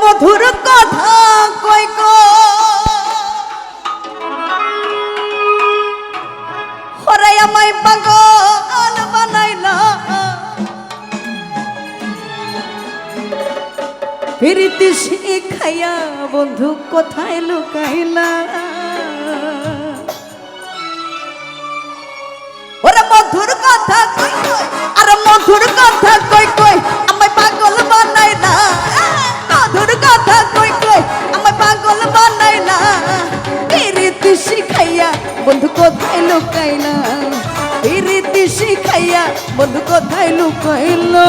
মধুর কথা কই ওরে আমায় পাগল বানাইলা প্রীতি শিখাইয়া বন্ধু কোথায় লুকাইলা ওরে মধুর কথা কই আর মধুর কথা কই আমায় পাগল বানাইলা মধুর কথা কই আমায় পাগল বানাইলা প্রীতি শিখাইয়া বন্ধু কোথায় লুকাইলা প্রীতি শিখাইয়া বন্ধু কোথায় লুকাইলা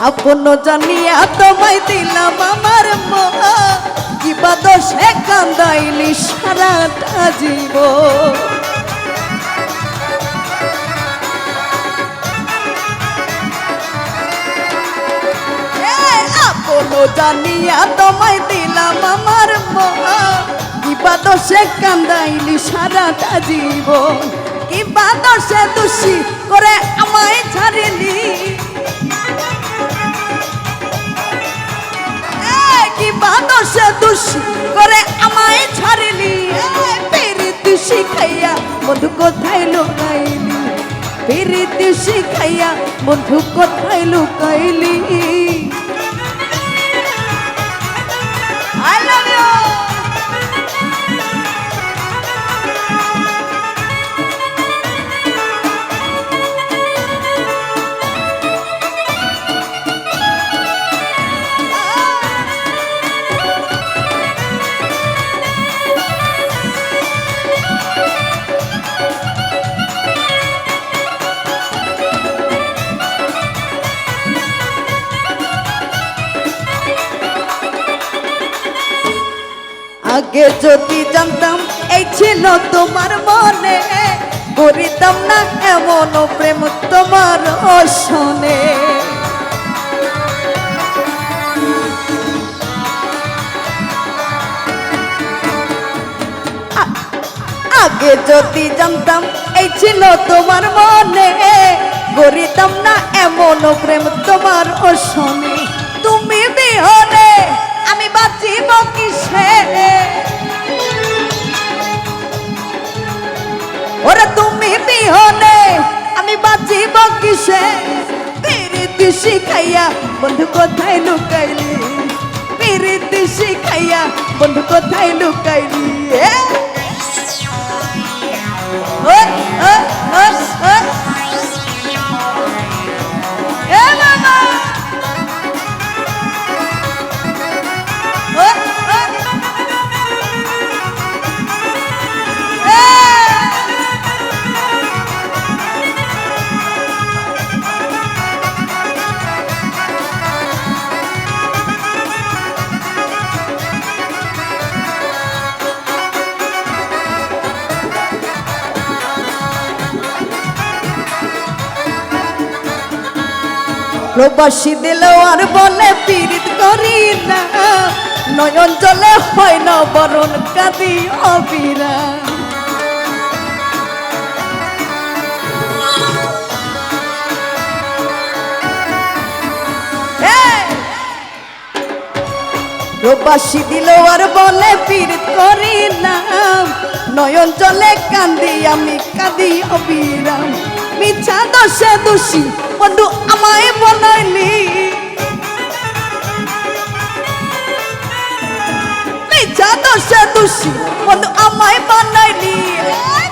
আপন জানিয়া তোমায় দিলাম আমার মন কিবা দোষে কান্দাইলি সারাটা জীবন আপন জানিয়া তোমায় দিলাম আমার মন কিবা দোষে কান্দাইলি সারাটা জীবন কিবা দোষে দোষী করে আমায় ছাড়িলি বাদশে দোষী করে আমায় ছাড়িলি প্রীতি শিখাইয়া বন্ধু কোথায় লুকাইলি প্রীতি শিখাইয়া বন্ধু কোথায় লুকাইলি আই লাভ ইউ আগে যদি জানতাম এই ছিল তোমার মনে করিতাম না এমন প্রেম তোমার অসনে আগে যদি জানতাম এই ছিল তোমার মনে করিতাম না এমন প্রেম তোমার অসনে তুমি বিহনে আমি বাঁচিব কিসে ওরে তুমি বিহনে আমি বাঁচিব কিসে প্রীতি শিখাইয়া বন্ধু কোথায় লুকাইলি প্রীতি শিখাইয়া বন্ধু কোথায় লুকাইলি প্রবাসী দিলেও আর বলে পীড়িত করি না নয়ন জলে হয় না বরণ কাঁদি অবিরা প্রবাসী দিলেও আর বলে পীড়িত করি না নয়ন জলে কান্দি আমি কাঁদি অবিরাম মিছা দোষে দোষী বন্ধু আমায় বনাইলি মিছা দোষে দোষী বন্ধু আমায় বানাইলি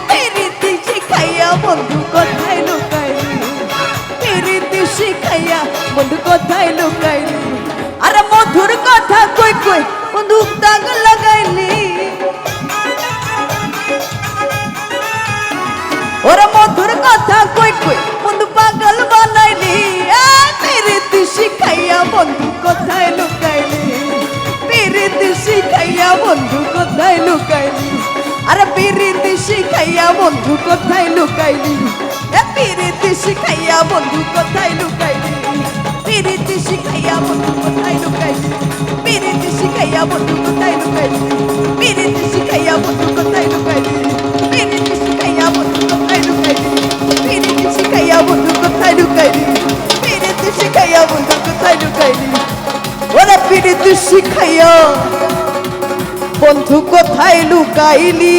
প্রীতি শিখাইয়া বন্ধু কোথায় লুকাইলি প্রীতি শিখাইয়া বন্ধু কোথায় লুকাইলি আরে মধুর কথা কই বন্ধু দাগ লাগাইলি ওরে মধুর কথা কই বন্ধু পাগল বানাইলি প্রীতি শিখাইয়া বন্ধু কোথায় লুকাইলি পিরিতি শিখাইয়া বন্ধু কোথায় লুকাইলি আরে পিরিতি শিখাইয়া বন্ধু কোথায় লুকাইলি এ পিরিতি শিখাইয়া বন্ধু কোথায় লুকাইলি পিরিতি শিখাইয়া বন্ধু কোথায় লুকাইলি পিরিতি শিখাইয়া বন্ধু কোথায় লুকাইলি পিরিতি শিখাইয়া বন্ধু কোথায় লুকাইলি পিরিতি শিখাইয়া বন্ধু কোথায় লুকাইলি পিরিতি শিখাইয়া বন্ধু কোথায় লুকাইলি পিরিতি শিখাইয়া বন্ধু কোথায় লুকাইলি ওরে পিরিতি শিখাইয়া বন্ধু কোথায় লুকাইলি